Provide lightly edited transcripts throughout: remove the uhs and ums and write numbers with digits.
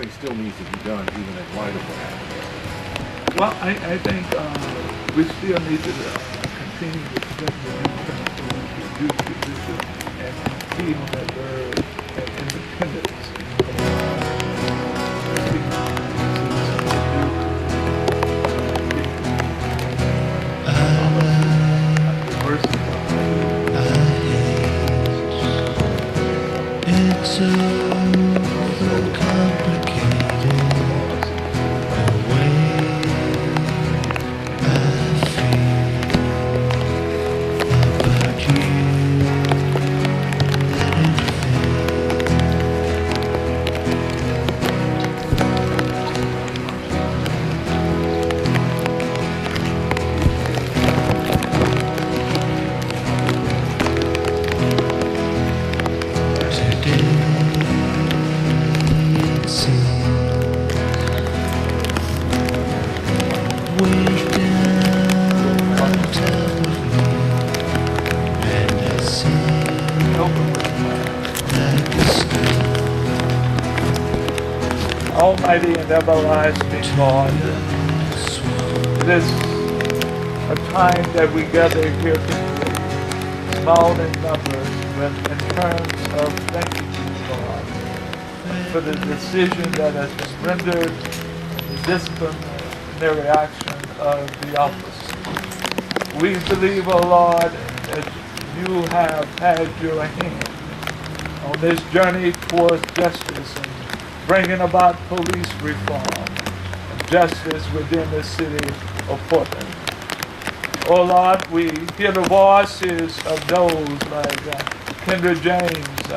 think still needs to be done even in light of what happened? Well, I think we still need to continue to strengthen the youth position and keep that word and independence. It's so complicated the way I feel about you. Let it Almighty and everlasting God, it is a time that we gather here today, small in numbers, but in terms of thanking you, God, for the decision that has been rendered, the disciplinary action of the officer. We believe, O Lord, that you have had your hand on this journey towards justice and bringing about police reform and justice within the city of Portland. Oh Lord, we hear the voices of those like Kendra James,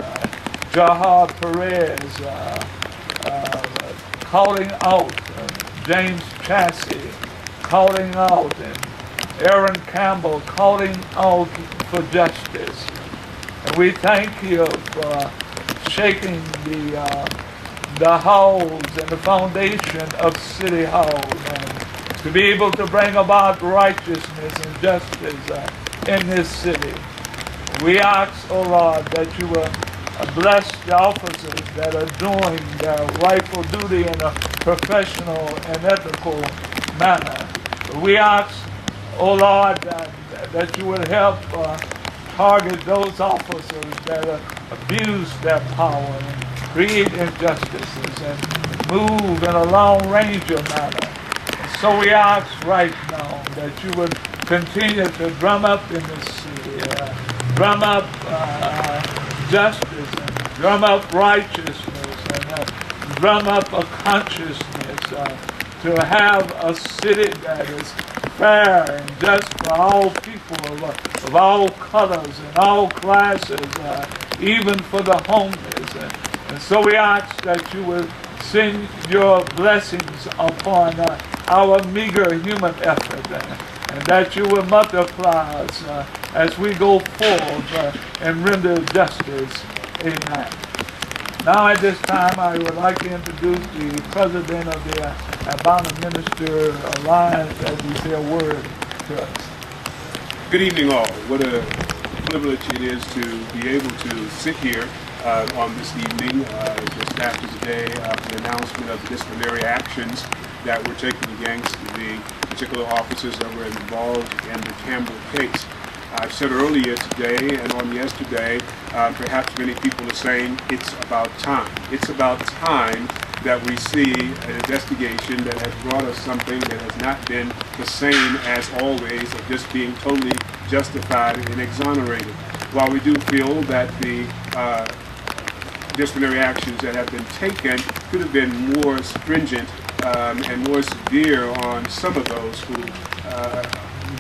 Jahar Perez, calling out, James Chassie calling out, and Aaron Campbell calling out for justice. And we thank you for shaking the halls and the foundation of City Hall, and to be able to bring about righteousness and justice in this city. We ask, oh Lord, that you will bless the officers that are doing their rightful duty in a professional and ethical manner. We ask, oh Lord, that you will help target those officers that abuse their power and create injustices and move in a long-ranger manner. And so we ask right now that you would continue to drum up in the city, drum up justice, and drum up righteousness, and drum up a consciousness to have a city that is fair and just for all people of all colors and all classes, even for the homeless. And so we ask that you will send your blessings upon our meager human effort, and that you will multiply us as we go forth and render justice. Amen. Now at this time I would like to introduce the president of the Albina Minister Alliance as he say a word to us. Good evening all. What a privilege it is to be able to sit here on this evening, just after today, the announcement of the disciplinary actions that were taken against the particular officers that were involved in the Campbell case. I said earlier today and on yesterday, perhaps many people are saying it's about time. It's about time that we see an investigation that has brought us something that has not been the same as always of just being totally justified and exonerated. While we do feel that the disciplinary actions that have been taken could have been more stringent and more severe on some of those who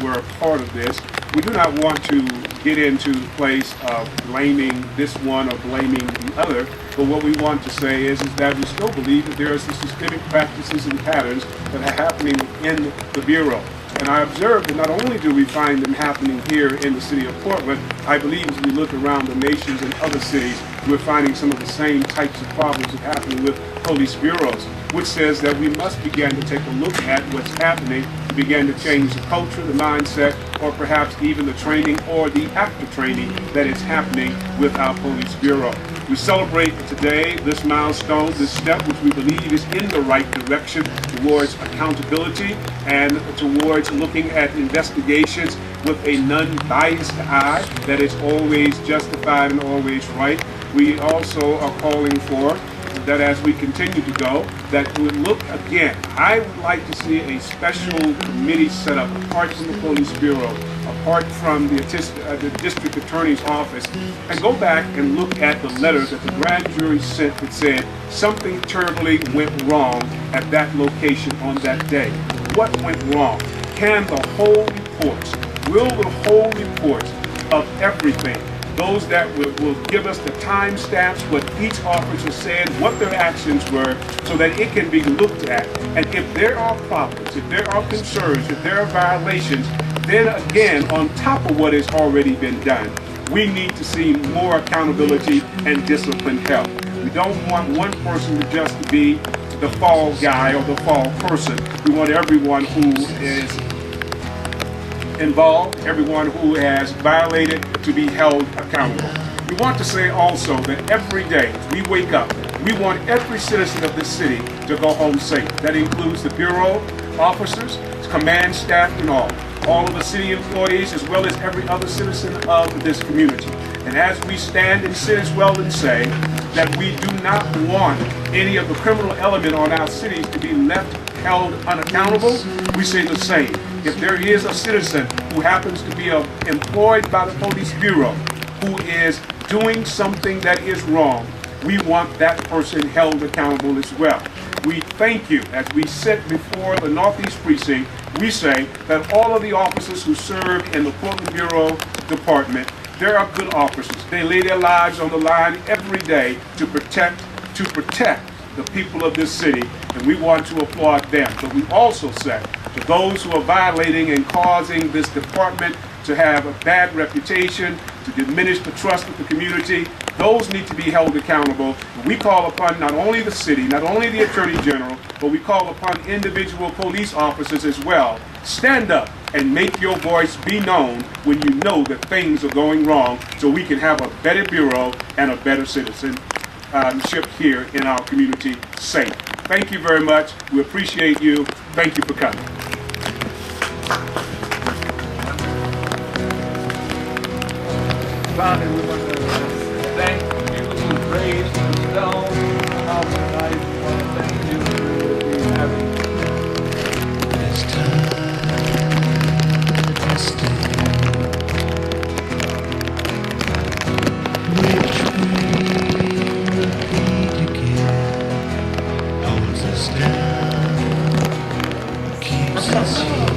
were a part of this, we do not want to get into the place of blaming this one or blaming the other, but what we want to say is that we still believe that there are some systemic practices and patterns that are happening in the Bureau. And I observe that not only do we find them happening here in the city of Portland, I believe as we look around the nations and other cities, we're finding some of the same types of problems that are happening with police bureaus, which says that we must begin to take a look at what's happening to begin to change the culture, the mindset, or perhaps even the training or the after training that is happening with our police bureau. We celebrate today this milestone, this step, which we believe is in the right direction towards accountability and towards looking at investigations with a non-biased eye that is always justified and always right. We also are calling for that as we continue to go, that we look again. I would like to see a special committee set up apart from the Police Bureau, apart from the District Attorney's Office, and go back and look at the letters that the grand jury sent that said something terribly went wrong at that location on that day. What went wrong? Can the whole reports, will the whole reports of everything, those that will give us the timestamps, what each officer said, what their actions were, so that it can be looked at. And if there are problems, if there are concerns, if there are violations, then again, on top of what has already been done, we need to see more accountability and discipline help. We don't want one person to just be the fall guy or the fall person. We want everyone who is involved, everyone who has violated, to be held accountable. We want to say also that every day we wake up, we want every citizen of this city to go home safe. That includes the Bureau officers, command staff, and all of the city employees, as well as every other citizen of this community. And as we stand and sit as well and say that we do not want any of the criminal element on our cities to be left held unaccountable, we say the same. If there is a citizen who happens to be employed by the Police Bureau who is doing something that is wrong, we want that person held accountable as well. We thank you as we sit before the Northeast Precinct. We say that all of the officers who serve in the Portland Bureau Department, they are good officers. They lay their lives on the line every day to protect the people of this city, and we want to applaud them. But we also say to those who are violating and causing this department to have a bad reputation, to diminish the trust of the community, those need to be held accountable. We call upon not only the city, not only the Attorney General, but we call upon individual police officers as well. Stand up and make your voice be known when you know that things are going wrong, so we can have a better bureau and a better citizenship here in our community safe. Thank you very much. We appreciate you. Thank you for coming. Finally, we want to thank you who raised the stone of tonight. We want to thank you for having It's time to stay. Which we repeat again holds us down, keeps us here.